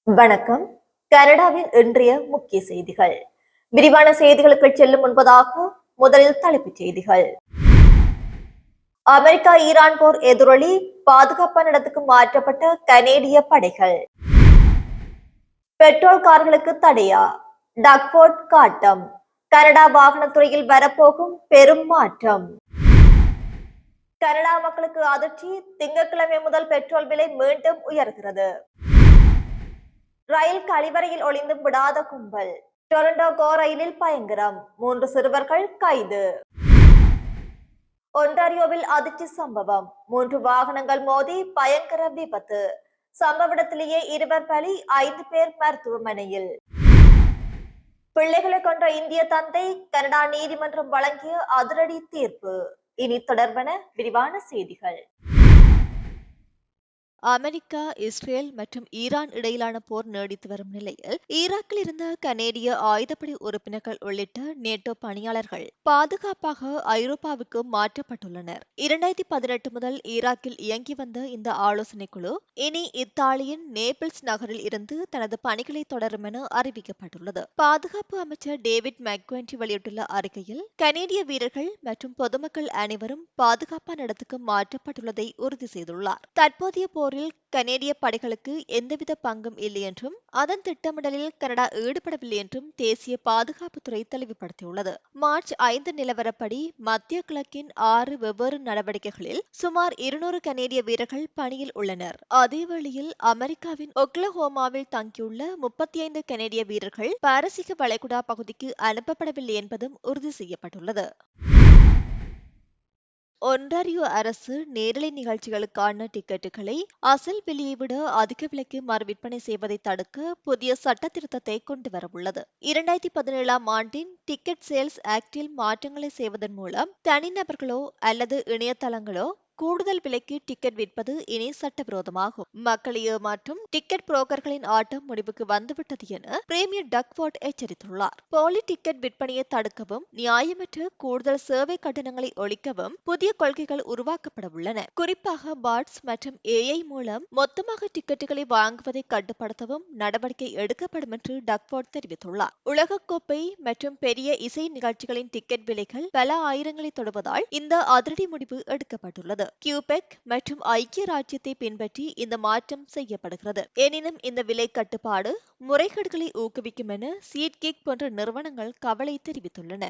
வணக்கம். கனடாவின் இன்றைய முக்கிய செய்திகள். விரிவான செய்திகளுக்கு செல்லும் முன்பதாக முதலில் தலைப்புச் செய்திகள். அமெரிக்கா ஈரான் போர் எதிரொலி, பாதுகாப்பான இடத்துக்கு மாற்றப்பட்ட கனேடிய படைகள். பெட்ரோல் கார்களுக்கு தடையா? டக்ஃபோர்ட் காட்டம். கனடா வாகனத்துறையில் வரப்போகும் பெரும் மாற்றம். கனடா மக்களுக்கு அதிர்ச்சி, திங்கட்கிழமை முதல் பெட்ரோல் விலை மீண்டும் உயர்கிறது. ரயில் கழிவறையில் ஒளிந்தும் விடாத கும்பல். டொரண்டோ கோ ரயிலில் பயங்கரம், 3 சிறுவர்கள் கைது. ஒன்டாரியோவில் அதிர்ச்சி சம்பவம், 3 வாகனங்கள் மோதி பயங்கர விபத்து. சம்பவ இடத்திலேயே 2 பலி, 5 பேர் மருத்துவமனையில். பிள்ளைகளை கொன்ற இந்திய தந்தை, கனடா நீதிமன்றம் வழங்கிய அதிரடி தீர்ப்பு. இனி தொடர்பன விரிவான செய்திகள். அமெரிக்கா, இஸ்ரேல் மற்றும் ஈரான் இடையிலான போர் நீடித்து வரும் நிலையில் ஈராக்கில் இருந்த கனேடிய ஆயுதப்படை உறுப்பினர்கள் உள்ளிட்ட நேட்டோ பணியாளர்கள் பாதுகாப்பாக ஐரோப்பாவுக்கு மாற்றப்பட்டுள்ளனர். 2018 முதல் ஈராக்கில் இயங்கி வந்த இந்த ஆலோசனை குழு இனி இத்தாலியின் நேபிள்ஸ் நகரில் இருந்து தனது பணிகளை தொடரும் என அறிவிக்கப்பட்டுள்ளது. பாதுகாப்பு அமைச்சர் டேவிட் மெக்வென்டி வெளியிட்டுள்ள அறிக்கையில் கனேடிய வீரர்கள் மற்றும் பொதுமக்கள் அனைவரும் பாதுகாப்பான இடத்துக்கு மாற்றப்பட்டுள்ளதை உறுதி செய்துள்ளார். தற்போதைய போரில் கனேடிய படைகளுக்கு எந்தவித பங்கும் இல்லை என்றும் அதன் திட்டமிடலில் கனடா ஈடுபடவில்லை என்றும் தேசிய பாதுகாப்புத்துறை தெளிவுபடுத்தியுள்ளது. மார்ச் 5 நிலவரப்படி மத்திய கிழக்கின் 6 வெவ்வேறு நடவடிக்கைகளில் சுமார் 200 கனேடிய வீரர்கள் பணியில் உள்ளனர். அதேவேளையில் அமெரிக்காவின் ஒக்லஹோமாவில் தங்கியுள்ள 35 கனேடிய வீரர்கள் பாரசீக வளைகுடா பகுதிக்கு அனுப்பப்படவில்லை என்பதும் உறுதி செய்யப்பட்டுள்ளது. ஒன்டாரியோ அரசு நேரலை நிகழ்ச்சிகளுக்கான டிக்கெட்டுகளை அசல் விலையை விட அதிக விலைக்கு மறுவிற்பனை செய்வதை தடுக்க புதிய சட்ட திருத்தத்தை கொண்டு வரவுள்ளது. 2017 ஆண்டின் டிக்கெட் சேல்ஸ் ஆக்டில் மாற்றங்களை செய்வதன் மூலம் தனிநபர்களோ அல்லது இணையதளங்களோ கூடுதல் விலைக்கு டிக்கெட் விற்பது இனி சட்டவிரோதமாகும். மக்களை ஏமாற்றும் டிக்கெட் புரோக்கர்களின் ஆட்டம் முடிவுக்கு வந்துவிட்டது என பிரேமியர் டக்ஃபோர்ட் எச்சரித்துள்ளார். போலி டிக்கெட் விற்பனையை தடுக்கவும் நியாயமற்ற கூடுதல் சேவை கட்டணங்களை ஒழிக்கவும் புதிய கொள்கைகள் உருவாக்கப்பட உள்ளன. குறிப்பாக பாட்ஸ் மற்றும் ஏஐ மூலம் மொத்தமாக டிக்கெட்டுகளை வாங்குவதை கட்டுப்படுத்தவும் நடவடிக்கை எடுக்கப்படும் என்று டக்ஃபோர்ட் தெரிவித்துள்ளார். உலகக்கோப்பை மற்றும் பெரிய இசை நிகழ்ச்சிகளின் டிக்கெட் விலைகள் பல ஆயிரங்களை தொடுவதால் இந்த அதிரடி முடிவு எடுக்கப்பட்டுள்ளது. கியூபெக் மற்றும் ஐக்கிய ராஜ்யத்தை பின்பற்றி இந்த மாற்றம் செய்யப்படுகிறது. எனினும் இந்த விலை கட்டுப்பாடு முறைகேடுகளை ஊக்குவிக்கும் என சீட்கிக் போன்ற நிறுவனங்கள் கவலை தெரிவித்துள்ளன.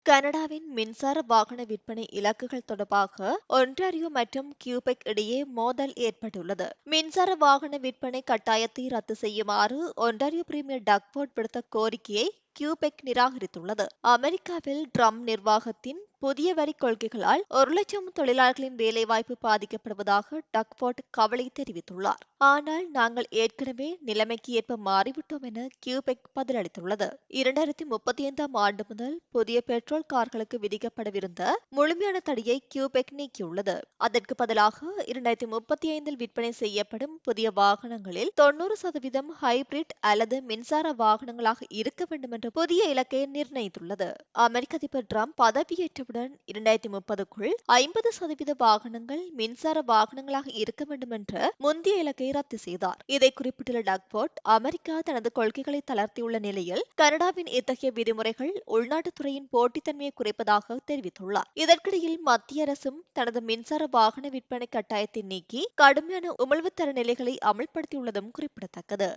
கனடாவின் மின்சார வாகன விற்பனை இலக்குகள் தொடர்பாக ஒன்டாரியோ மற்றும் கியூபெக் இடையே மோதல் ஏற்பட்டுள்ளது. மின்சார வாகன விற்பனை கட்டாயத்தை ரத்து செய்யுமாறு ஒன்டாரியோ பிரீமியர் டக்ஃபோர்ட் விடுத்த கோரிக்கையை கியூபெக் நிராகரித்துள்ளது. அமெரிக்காவில் ட்ரம்ப் நிர்வாகத்தின் புதிய வரி கொள்கைகளால் 1,00,000 தொழிலாளர்களின் வேலைவாய்ப்பு பாதிக்கப்படுவதாக டக்ஃபோர்ட் கவலை தெரிவித்துள்ளார். ஆனால் நாங்கள் ஏற்கனவே நிலைமைக்கு ஏற்ப மாறிவிட்டோம் என கியூபெக் பதிலளித்துள்ளது. 2035 ஆண்டு முதல் புதிய பெட்ரோல் கார்களுக்கு விதிக்கப்படவிருந்த முழுமையான தடையை கியூபெக் நீக்கியுள்ளது. அதற்கு பதிலாக 2035 விற்பனை செய்யப்படும் புதிய வாகனங்களில் 90% ஹைபிரிட் அல்லது மின்சார வாகனங்களாக இருக்க வேண்டும் என்ற புதிய இலக்கை நிர்ணயித்துள்ளது. அமெரிக்க அதிபர் ட்ரம்ப் பதவியேற்றவுடன் 2030க்குள் 50% வாகனங்கள் மின்சார வாகனங்களாக இருக்க வேண்டும் என்ற முந்தைய இலக்கை ரத்து செய்தார். இதை குறிப்பிட்டுள்ள டக்ஃபோர்ட், அமெரிக்கா தனது கொள்கைகளை தளர்த்தியுள்ள நிலையில் கனடாவின் இத்தகைய விதிமுறைகள் உள்நாட்டுத்துறையின் போட்டித்தன்மையை குறைப்பதாக தெரிவித்துள்ளார். இதற்கிடையில் மத்திய அரசும் தனது மின்சார வாகன விற்பனை கட்டாயத்தை நீக்கி கடுமையான உமிழ்வுத்தர நிலைகளை அமல்படுத்தியுள்ளதும் குறிப்பிடத்தக்கது.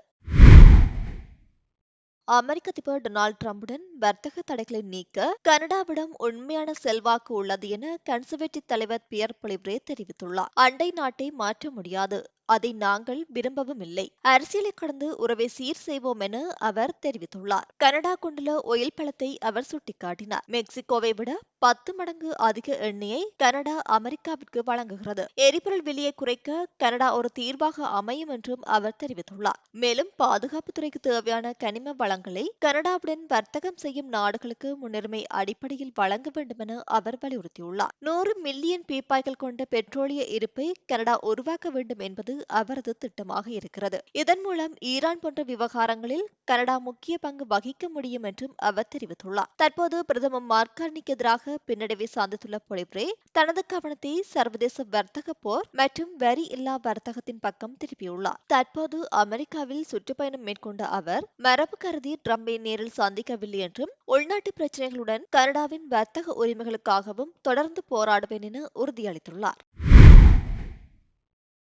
அமெரிக்க அதிபர் டொனால்ட் ட்ரம்புடன் வர்த்தக தடைகளை நீக்க கனடாவிடம் உண்மையான செல்வாக்கு உள்ளது என கன்சர்வேட்டிவ் தலைவர் பியர் பொலிவ்ரே தெரிவித்துள்ளார். அண்டை நாட்டை மாற்ற முடியாது, அதை நாங்கள் விரும்பவும் இல்லை. அரசியலை கடந்து உறவை சீர் செய்வோம் என அவர் தெரிவித்துள்ளார். கனடா கொண்டுள்ள ஒயில் பலத்தை அவர் சுட்டிக்காட்டினார். மெக்சிகோவை விட 10 மடங்கு அதிக எண்ணெயை கனடா அமெரிக்காவிற்கு வழங்குகிறது. எரிபொருள் விலையை குறைக்க கனடா ஒரு தீர்வாக அமையும் என்றும் அவர் தெரிவித்துள்ளார். மேலும் பாதுகாப்புத்துறைக்கு தேவையான கனிம வளங்களை கனடாவுடன் வர்த்தகம் செய்யும் நாடுகளுக்கு முன்னுரிமை அடிப்படையில் வழங்க வேண்டும் என அவர் வலியுறுத்தியுள்ளார். 100 மில்லியன் பீப்பாய்கள் கொண்ட பெட்ரோலிய இருப்பை கனடா உருவாக்க வேண்டும் என்பது என்பது அவரது திட்டமாக இருக்கிறது. இதன் மூலம் ஈரான் போன்ற விவகாரங்களில் கனடா முக்கிய பங்கு வகிக்க முடியும் என்றும் அவர் தெரிவித்துள்ளார். தற்போது பிரதமர் மார்கார்னிக்கு எதிராக பின்னடைவை சாதித்துள்ள பொலிப்ரே தனது கவனத்தை சர்வதேச வர்த்தக போர் மற்றும் வரி இல்லா வர்த்தகத்தின் பக்கம் திருப்பியுள்ளார். தற்போது அமெரிக்காவில் சுற்றுப்பயணம் மேற்கொண்ட அவர் மரபு கருதி ட்ரம்பை நேரில் சந்திக்கவில்லை என்றும் உள்நாட்டு பிரச்சினைகளுடன் கனடாவின் வர்த்தக உரிமைகளுக்காகவும் தொடர்ந்து போராடுவேன் என உறுதியளித்துள்ளார்.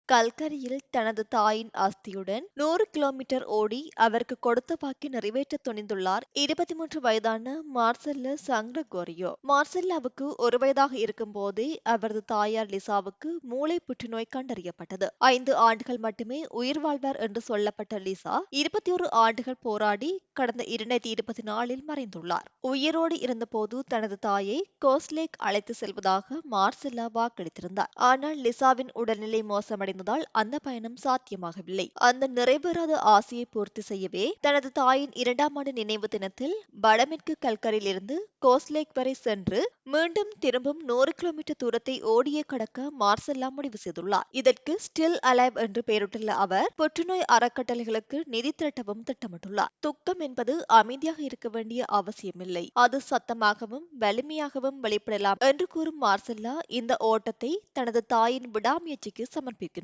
கல்கரியில் தனது தாயின் அஸ்தியுடன் 100 கிலோமீட்டர் ஓடி அவருக்கு கொடுத்த வாக்கை நிறைவேற்ற துணிந்துள்ளார் 23 வயதான மார்செல்லா சங்கிரகோரியோ. மார்செல்லாவுக்கு 1 வயதாக இருக்கும் போதே அவரது தாயார் லிசாவுக்கு மூளை புற்றுநோய் கண்டறியப்பட்டது. 5 ஆண்டுகள் மட்டுமே உயிர் வாழ்வார் என்று சொல்லப்பட்ட லிசா 21 ஆண்டுகள் போராடி கடந்த 2024 மறைந்துள்ளார். உயிரோடு இருந்தபோது தனது தாயை கோஸ்லேக் அழைத்து செல்வதாக மார்செல்லா வாக்களித்திருந்தார். ஆனால் லிசாவின் உடல்நிலை மோசமடைந்ததால் அந்த பயணம் சாத்தியமாகவில்லை. அந்த நிறைவேறாத ஆசையை பூர்த்தி செய்யவே தனது தாயின் 2ஆம் ஆண்டு நினைவு தினத்தில் வடமேற்கு கல்கரில் இருந்து கோஸ்லேக் வரை சென்று மீண்டும் திரும்பும் 100 கிலோமீட்டர் தூரத்தை ஓடியே கடக்க மார்செல்லா முடிவு செய்துள்ளார். இதற்கு ஸ்டில் அலைவ் என்று பெயரிட்டுள்ள அவர் புற்றுநோய் அறக்கட்டளைகளுக்கு நிதி திரட்டவும் திட்டமிட்டுள்ளார். துக்கம் என்பது அமைதியாக இருக்க வேண்டிய அவசியமில்லை, அது சத்தமாகவும் வலிமையாகவும் வெளிப்படலாம் என்று கூறும் மார்செல்லா இந்த ஓட்டத்தை தனது தாயின் விடாமுயற்சிக்கு சமர்ப்பிக்கின்றார்.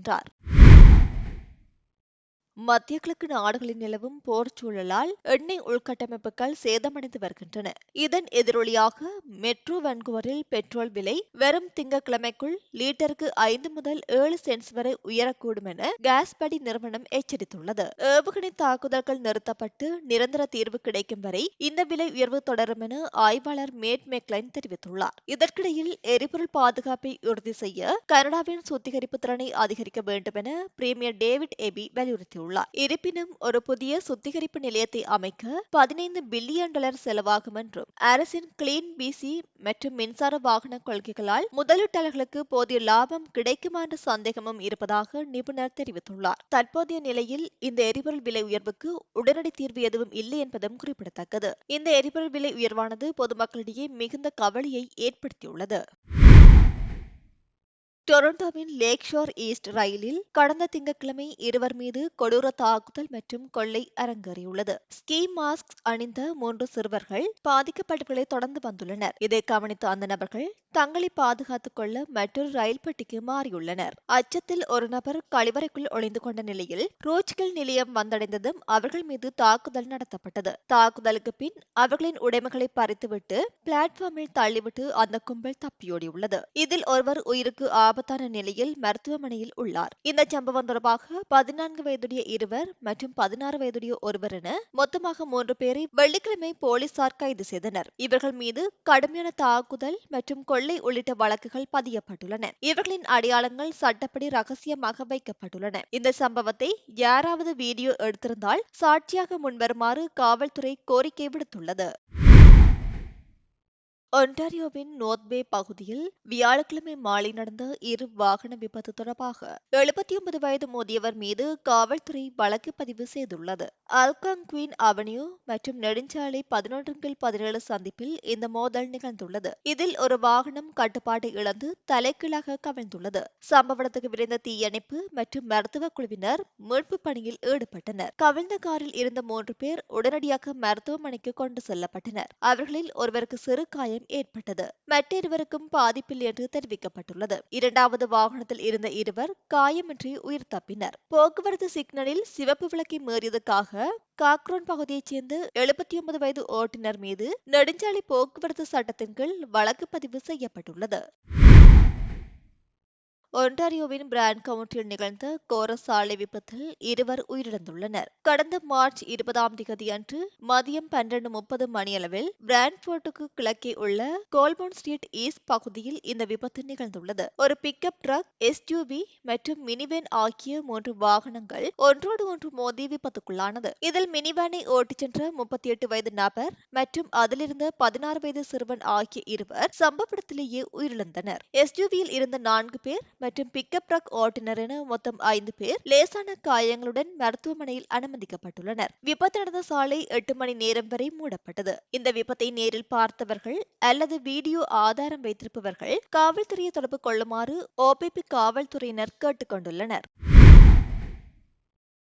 மத்திய கிழக்கு நாடுகளில் நிலவும் போர் சூழலால் எண்ணெய் உள்கட்டமைப்புகள் சேதமடைந்து வருகின்றன. இதன் எதிரொலியாக மெட்ரோ வான்கூவரில் பெட்ரோல் விலை வரும் திங்கட்கிழமைக்குள் லீட்டருக்கு 5 முதல் 7 சென்ட்ஸ் வரை உயரக்கூடும் என காஸ்படி நிறுவனம் எச்சரித்துள்ளது. ஏவுகணை தாக்குதல்கள் நிறுத்தப்பட்டு நிரந்தர தீர்வு கிடைக்கும் வரை இந்த விலை உயர்வு தொடரும் என ஆய்வாளர் மேட் மெக்லைன் தெரிவித்துள்ளார். இதற்கிடையில் எரிபொருள் பாதுகாப்பை உறுதி செய்ய கனடாவின் சுத்திகரிப்பு திறனை அதிகரிக்க வேண்டும் என பிரீமியர் டேவிட் எபி வலியுறுத்தியுள்ளார். இருப்பினும் ஒரு புதிய சுத்திகரிப்பு நிலையத்தை அமைக்க $15 பில்லியன் செலவாகும் என்றும் அரசின் கிளீன் பிசி மற்றும் மின்சார வாகன கொள்கைகளால் முதலீட்டாளர்களுக்கு போதிய லாபம் கிடைக்குமா என்ற சந்தேகமும் இருப்பதாக நிபுணர் தெரிவித்துள்ளார். தற்போதைய நிலையில் இந்த எரிபொருள் விலை உயர்வுக்கு உடனடி தீர்வு எதுவும் இல்லை என்பதும் குறிப்பிடத்தக்கது. இந்த எரிபொருள் விலை உயர்வானது பொதுமக்களிடையே மிகுந்த கவலையை ஏற்படுத்தியுள்ளது. டொரண்டோவின் லேக் ஷோர் ஈஸ்ட் ரயிலில் கடந்த திங்கட்கிழமை இருவர் மீது கொடூர தாக்குதல் மற்றும் கொள்ளை அரங்கேறியுள்ளது. ஸ்கீ மாஸ்க் அணிந்த 3 சிறுவர்கள் பாதிக்கப்பட்டவர்களை தொடர்ந்து வந்துள்ளனர். இதை கவனித்த அந்த நபர்கள் தங்களை பாதுகாத்துக் கொள்ள மற்றொரு ரயில் பெட்டிக்கு மாறியுள்ளனர். அச்சத்தில் ஒரு நபர் கழிவறைக்குள் ஒளிந்து கொண்ட நிலையில் ரோச்கில் நிலையம் வந்தடைந்ததும் அவர்கள் மீது தாக்குதல் நடத்தப்பட்டது. தாக்குதலுக்கு பின் அவர்களின் உடைமைகளை பறித்துவிட்டு பிளாட்பார்மில் தள்ளிவிட்டு அந்த கும்பல் தப்பியோடியுள்ளது. இதில் ஒருவர் உயிருக்கு ஆபத்தான நிலையில் மருத்துவமனையில் உள்ளார். இந்த சம்பவம் தொடர்பாக 14 வயதுடைய இருவர் மற்றும் 16 வயதுடைய ஒருவர் என மொத்தமாக 3 பேரை வெள்ளிக்கிழமை போலீசார் கைது செய்தனர். இவர்கள் மீது கடுமையான தாக்குதல் மற்றும் கொள்ளை உள்ளிட்ட வழக்குகள் பதியப்பட்டுள்ளன. இவர்களின் அடையாளங்கள் சட்டப்படி ரகசியமாக வைக்கப்பட்டுள்ளன. இந்த சம்பவத்தை யாராவது வீடியோ எடுத்திருந்தால் சாட்சியாக முன்வருமாறு காவல்துறை கோரிக்கை விடுத்துள்ளது. ஒன்டாரியோவின் நோர்த் பே பகுதியில் வியாழக்கிழமை மாலை நடந்த 2 வாகன விபத்து தொடர்பாக 79 வயது முதியவர் மீது காவல்துறை வழக்கு பதிவு செய்துள்ளது. அல்கான்குயின் அவென்யூ மற்றும் நெடுஞ்சாலை 11/17 சந்திப்பில் இந்த மோதல் நிகழ்ந்துள்ளது. இதில் ஒரு வாகனம் கட்டுப்பாட்டை இழந்து தலைகீழாக கவிழ்ந்துள்ளது. சம்பவ இடத்துக்கு விரைந்த தீயணைப்பு மற்றும் மருத்துவ குழுவினர் மீட்பு பணியில் ஈடுபட்டனர். கவிழ்ந்த காரில் இருந்த 3 பேர் உடனடியாக மருத்துவமனைக்கு கொண்டு செல்லப்பட்டனர். அவர்களில் ஒருவருக்கு சிறு காயம் ஏற்பட்டது. மற்றொருவருக்கும் பாதிப்பில்லை என்று தெரிவிக்கப்பட்டுள்ளது. 2வது வாகனத்தில் இருந்த இருவர் காயமின்றி உயிர் தப்பினர். போக்குவரத்து சிக்னலில் சிவப்பு விளக்கை மீறியதற்காக காக்ரோன் பகுதியைச் சேர்ந்த 79 வயது ஓட்டுநர் மீது நெடுஞ்சாலை போக்குவரத்து சட்டத்தின் கீழ் வழக்கு பதிவு செய்யப்பட்டுள்ளது. ஒன்டாரியோவின் பிராண்ட் கவுண்டியில் நிகழ்ந்த கோர சாலை விபத்தில் 2 உயிரிழந்துள்ளனர். கடந்த மார்ச் 20ஆம் தேதி அன்று மதியம் 12:30 மணியளவில் பிராண்ட்ஃபோர்டுக்கு கிழக்கே உள்ள கோல்போர்ன் ஸ்ட்ரீட் ஈஸ்ட் பகுதியில் இந்த விபத்து நிகழ்ந்துள்ளது. ஒரு பிக்கப் ட்ரக், எஸ்யூவி மற்றும் மினிவேன் ஆகிய 3 வாகனங்கள் ஒன்றோடு ஒன்று மோதி விபத்துக்குள்ளானது. இதில் மினிவேனை ஓட்டிச் சென்ற 38 வயது நபர் மற்றும் அதிலிருந்த 16 வயது சிறுவன் ஆகிய இருவர் சம்பவ இடத்திலேயே உயிரிழந்தனர். எஸ்யூவியில் இருந்த 4 பேர் மற்றும் பிக்கப் ட்ரக் ஓட்டுநர் என மொத்தம் 5 பேர் லேசான காயங்களுடன் மருத்துவமனையில் அனுமதிக்கப்பட்டுள்ளனர். விபத்து நடந்த சாலை 8 மணி நேரம் வரை மூடப்பட்டது. இந்த விபத்தை நேரில் பார்த்தவர்கள் அல்லது வீடியோ ஆதாரம் வைத்திருப்பவர்கள் காவல்துறையை தொடர்பு கொள்ளுமாறு OPP காவல்துறையினர் கேட்டுக் கொண்டுள்ளனர்.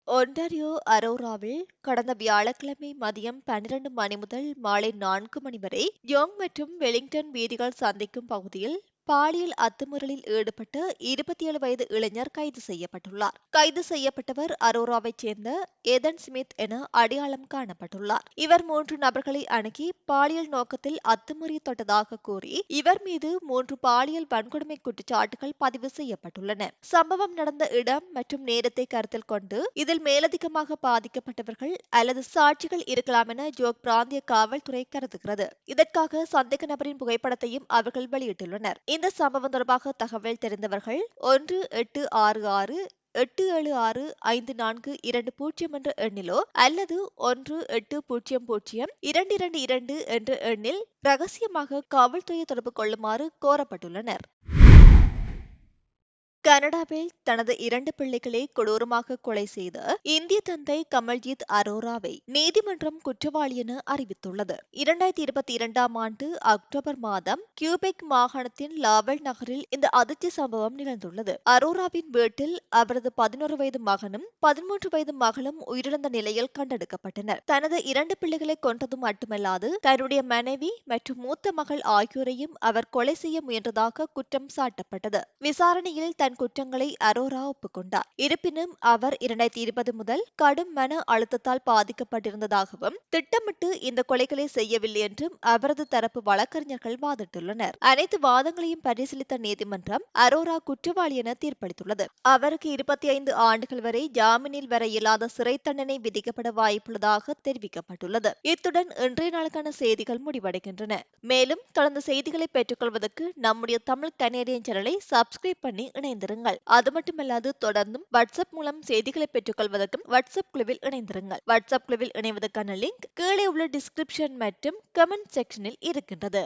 ஒன்டாரியோ அரோராவில் கடந்த வியாழக்கிழமை மதியம் 12 மணி முதல் மாலை 4 மணி வரை யோங் மற்றும் வெலிங்டன் வீதிகள் சந்திக்கும் பகுதியில் பாலியல் அத்துமீறலில் ஈடுபட்ட 27 வயது இளைஞர் கைது செய்யப்பட்டுள்ளார். கைது செய்யப்பட்டவர் அரோராவைச் சேர்ந்த ஏதன் ஸ்மித் என அடையாளம் காணப்பட்டுள்ளார். இவர் 3 நபர்களை அணுகி பாலியல் நோக்கத்தில் அத்துமீறி தொட்டதாக கூறி இவர் மீது 3 பாலியல் வன்கொடுமை குற்றச்சாட்டுகள் பதிவு செய்யப்பட்டுள்ளன. சம்பவம் நடந்த இடம் மற்றும் நேரத்தை கருத்தில் கொண்டு இதில் மேலதிகமாக பாதிக்கப்பட்டவர்கள் அல்லது சாட்சிகள் இருக்கலாம் என ஜோக் பிராந்திய காவல்துறை கருதுகிறது. இதற்காக சந்தேக நபரின் புகைப்படத்தையும் அவர்கள் வெளியிட்டுள்ளனர். இந்த சம்பவம் தொடர்பாக தகவல் தெரிந்தவர்கள் 1866 8765420 என்ற எண்ணிலோ அல்லது 1800 222 என்ற எண்ணில் ரகசியமாக காவல்துறையை தொடர்பு கொள்ளுமாறு கோரப்பட்டுள்ளனர். கனடாவில் தனது 2 பிள்ளைகளை கொடூரமாக கொலை செய்த இந்திய தந்தை கமல்ஜித் அரோராவை நீதிமன்றம் குற்றவாளி என அறிவித்துள்ளது. 2022ஆம் ஆண்டு அக்டோபர் மாதம் கியூபெக் மாகாணத்தின் லாவல் நகரில் இந்த அதிர்ச்சி சம்பவம் நிகழ்ந்துள்ளது. அரோராவின் வீட்டில் அவரது 11 வயது மகனும் 13 வயது மகளும் உயிரிழந்த நிலையில் கண்டெடுக்கப்பட்டனர். தனது 2 பிள்ளைகளை கொன்றது மட்டுமல்லாது தன்னுடைய மனைவி மற்றும் மூத்த மகள் ஆகியோரையும் அவர் கொலை செய்ய முயன்றதாக குற்றம் சாட்டப்பட்டது. விசாரணையில் தன் குற்றங்களை அரோரா ஒப்புக்கொண்டார். இருப்பினும் அவர் 2020 முதல் கடும் மன அழுத்தத்தால் பாதிக்கப்பட்டிருந்ததாகவும் திட்டமிட்டு இந்த கொலைகளை செய்யவில்லை என்றும் அவரது தரப்பு வழக்கறிஞர்கள் வாதிட்டுள்ளனர். அனைத்து வாதங்களையும் பரிசீலித்த நீதிமன்றம் அரோரா குற்றவாளி என தீர்ப்பளித்துள்ளது. அவருக்கு 25 ஆண்டுகள் வரை ஜாமீனில் வர இயலாத சிறை தண்டனை விதிக்கப்பட வாய்ப்புள்ளதாக தெரிவிக்கப்பட்டுள்ளது. இத்துடன் இன்றைய நாளுக்கான செய்திகள் முடிவடைகின்றன. மேலும் தொடர்ந்து செய்திகளை பெற்றுக்கொள்வதற்கு நம்முடைய தமிழ் கனேடியன் சேனலை சப்ஸ்கிரைப் பண்ணி இணைந்திருங்கள். அது மட்டுமல்லாது தொடர்ந்தும் வாட்ஸ்அப் மூலம் செய்திகளை பெற்றுக்கொள்வதற்கும் வாட்ஸ்அப் குழுவில் இணைந்திருங்கள். வாட்ஸ்அப் குழுவில் இணைவதற்கான லிங்க் கீழே உள்ள டிஸ்கிரிப்ஷன் மற்றும் கமெண்ட் செக்ஷனில் இருக்கின்றது.